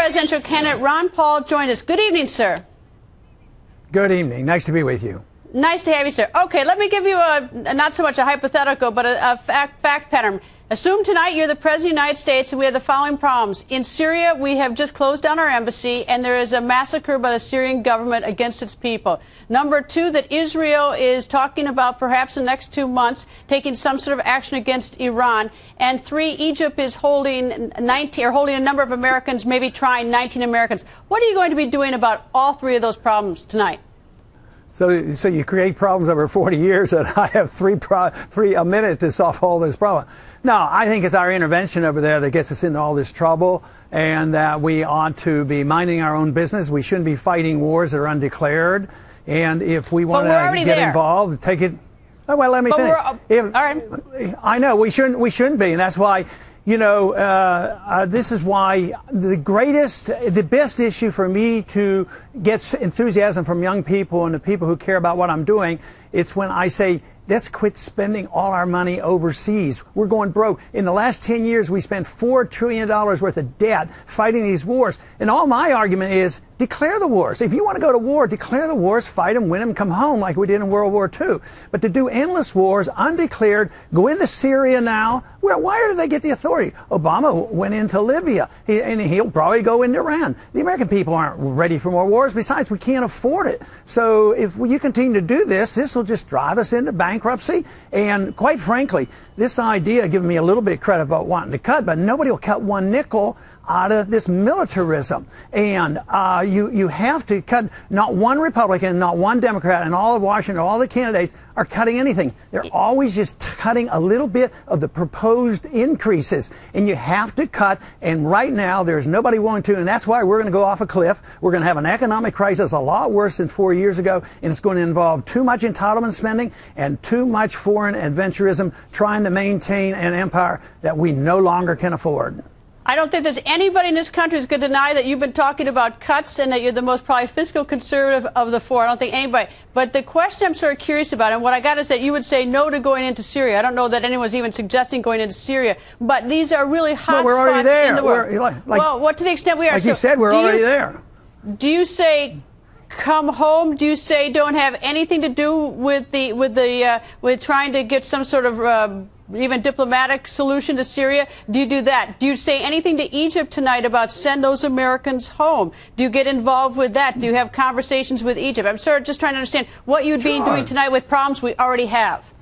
presidential candidate Ron Paul joined us. Good evening, sir. Good evening. Nice to be with you. Nice to have you, sir. Okay, let me give you not so much a hypothetical, but a fact pattern. Assume tonight you're the President of the United States and we have the following problems. In Syria, we have just closed down our embassy and there is a massacre by the Syrian government against its people. Number two, that Israel is talking about perhaps in the next 2 months taking some sort of action against Iran. And three, Egypt is holding a number of Americans, maybe trying 19 Americans. What are you going to be doing about all three of those problems tonight? So you create problems over 40 years, and I have a minute to solve all this problem. No, I think it's our intervention over there that gets us into all this trouble, and that we ought to be minding our own business. We shouldn't be fighting wars that are undeclared. And if we want to get involved, take it. Oh, well, let me finish. All right. I know we shouldn't be, and that's why. You know, this is why the best issue for me to get enthusiasm from young people and the people who care about what I'm doing, it's when I say, let's quit spending all our money overseas. We're going broke. In the last 10 years, we spent $4 trillion worth of debt fighting these wars. And all my argument is, declare the wars. If you want to go to war, declare the wars, fight them, win them, come home like we did in World War II. But to do endless wars, undeclared, go into Syria now, why did they get the authority? Obama went into Libya, and he'll probably go into Iran. The American people aren't ready for more wars. Besides, we can't afford it. So if you continue to do this, this will just drive us into bankruptcy. And quite frankly, this idea, giving me a little bit of credit about wanting to cut, but nobody will cut one nickel out of this militarism. And you have to cut. Not one Republican, not one Democrat, and all of Washington, all the candidates are cutting anything. They're always just cutting a little bit of the proposed increases. And you have to cut. And right now, there's nobody willing to. And that's why we're going to go off a cliff. We're going to have an economic crisis a lot worse than 4 years ago. And it's going to involve too much entitlement spending and too much foreign adventurism trying to maintain an empire that we no longer can afford. I don't think there's anybody in this country who's going to deny that you've been talking about cuts and that you're the most probably fiscal conservative of the four. I don't think anybody. But the question I'm sort of curious about, and what I got is that you would say no to going into Syria. I don't know that anyone's even suggesting going into Syria. But these are really hot spots in the world. Well, what to the extent we are. Like you said, we're already there. Do you say come home? Do you say don't have anything to do with trying to get some sort of even diplomatic solution to Syria? Do you do that? Do you say anything to Egypt tonight about send those Americans home? Do you get involved with that? Do you have conversations with Egypt? I'm sort of just trying to understand what you'd be doing tonight with problems we already have.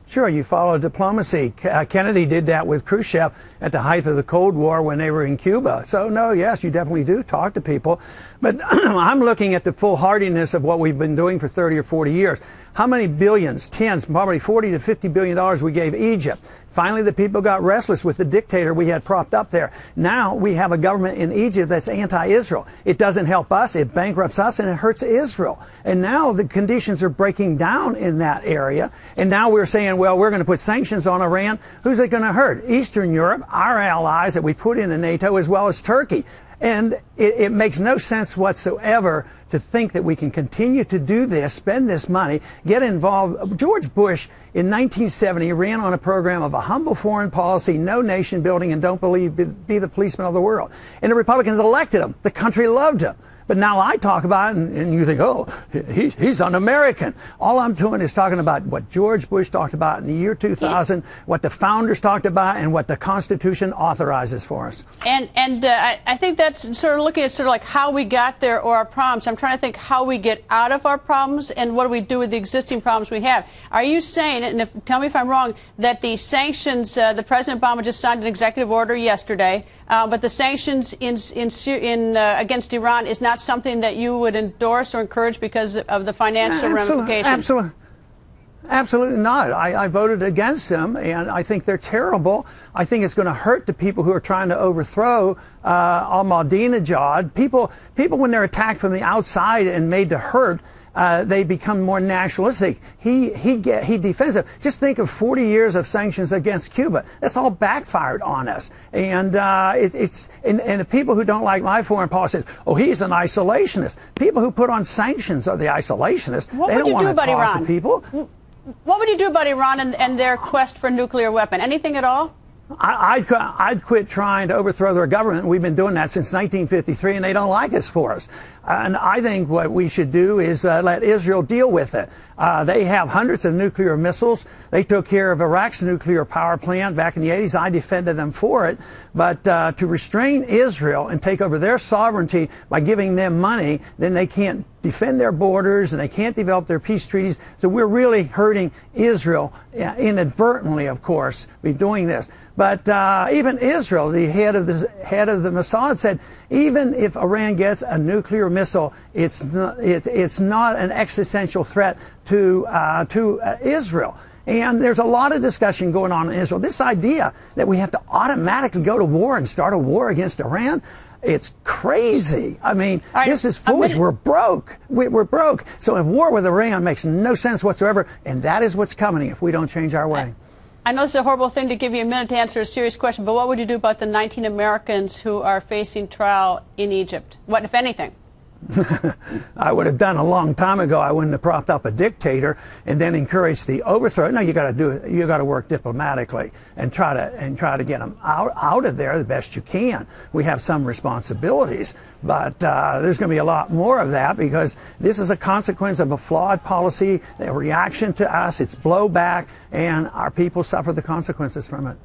Sure, you follow diplomacy. Kennedy did that with Khrushchev at the height of the Cold War when they were in Cuba. So, no, yes, you definitely do talk to people. But I'm looking at the foolhardiness of what we've been doing for 30 or 40 years. How many billions, tens, probably $40 to $50 billion we gave Egypt. Finally, the people got restless with the dictator we had propped up there. Now we have a government in Egypt that's anti-Israel. It doesn't help us, it bankrupts us, and it hurts Israel. And now the conditions are breaking down in that area. And now we're saying, well, we're going to put sanctions on Iran. Who's it going to hurt? Eastern Europe, our allies that we put into NATO, as well as Turkey. And it makes no sense whatsoever to think that we can continue to do this, spend this money, get involved. George Bush in 1970 ran on a program of a humble foreign policy, no nation building, and don't be the policeman of the world. And the Republicans elected him. The country loved him. But now I talk about it, and you think, oh, he's un-American. All I'm doing is talking about what George Bush talked about in the year 2000, what the founders talked about, and what the Constitution authorizes for us. And I think that's sort of looking at sort of like how we got there or our problems. I'm trying to think how we get out of our problems and what do we do with the existing problems we have. Are you saying, and tell me if I'm wrong, that the sanctions, the President Obama just signed an executive order yesterday, but the sanctions against Iran is not something that you would endorse or encourage because of the financial ramifications? Absolutely not. I voted against them, and I think they're terrible. I think it's going to hurt the people who are trying to overthrow Ahmadinejad. People, when they're attacked from the outside and made to hurt, they become more nationalistic. He defensive. Just think of 40 years of sanctions against Cuba. That's all backfired on us. And and the people who don't like my foreign policy, oh, he's an isolationist. People who put on sanctions are the isolationists. They don't want to talk to people. What would you do about Iran and their quest for a nuclear weapon? Anything at all? I'd quit trying to overthrow their government. We've been doing that since 1953, and they don't like us for us. And I think what we should do is let Israel deal with it. They have hundreds of nuclear missiles. They took care of Iraq's nuclear power plant back in the 80s. I defended them for it. But to restrain Israel and take over their sovereignty by giving them money, then they can't defend their borders and they can't develop their peace treaties. So we're really hurting Israel inadvertently, of course, by doing this. But even Israel, the head of the Mossad, said even if Iran gets a nuclear missile, it's not an existential threat to Israel. And there's a lot of discussion going on in Israel. This idea that we have to automatically go to war and start a war against Iran, it's crazy. I mean, this is foolish. We're broke. We're broke. So a war with Iran makes no sense whatsoever. And that is what's coming if we don't change our way. I know it's a horrible thing to give you a minute to answer a serious question, but what would you do about the 19 Americans who are facing trial in Egypt? What, if anything? I would have done a long time ago. I wouldn't have propped up a dictator and then encouraged the overthrow. No, you got to do it. You got to work diplomatically and try to get them out of there the best you can. We have some responsibilities, but there's going to be a lot more of that because this is a consequence of a flawed policy, a reaction to us. It's blowback, and our people suffer the consequences from it.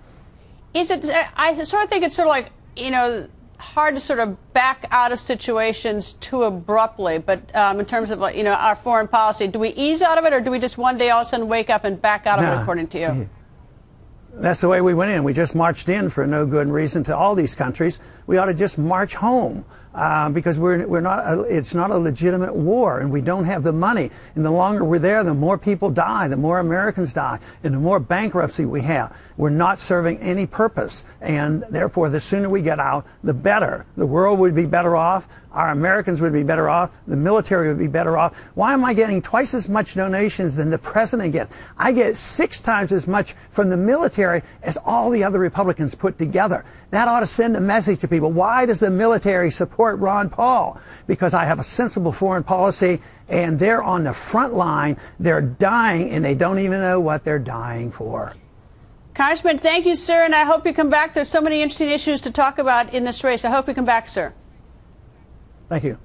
Is it? I sort of think it's sort of like, you know, hard to sort of back out of situations too abruptly, but in terms of, you know, our foreign policy, do we ease out of it, or do we just one day all of a sudden wake up and back out of it, according to you? That's the way we went in. We just marched in for no good reason to all these countries. We ought to just march home because it's not a legitimate war, and we don't have the money. And the longer we're there, the more people die, the more Americans die, and the more bankruptcy we have. We're not serving any purpose, and therefore the sooner we get out, the better. The world would be better off. Our Americans would be better off. The military would be better off. Why am I getting twice as much donations than the president gets? I get 6 times as much from the military as all the other Republicans put together. That ought to send a message to people. Why does the military support Ron Paul? Because I have a sensible foreign policy, and they're on the front line. They're dying, and they don't even know what they're dying for. Congressman, thank you, sir, and I hope you come back. There's so many interesting issues to talk about in this race. I hope you come back, sir. Thank you.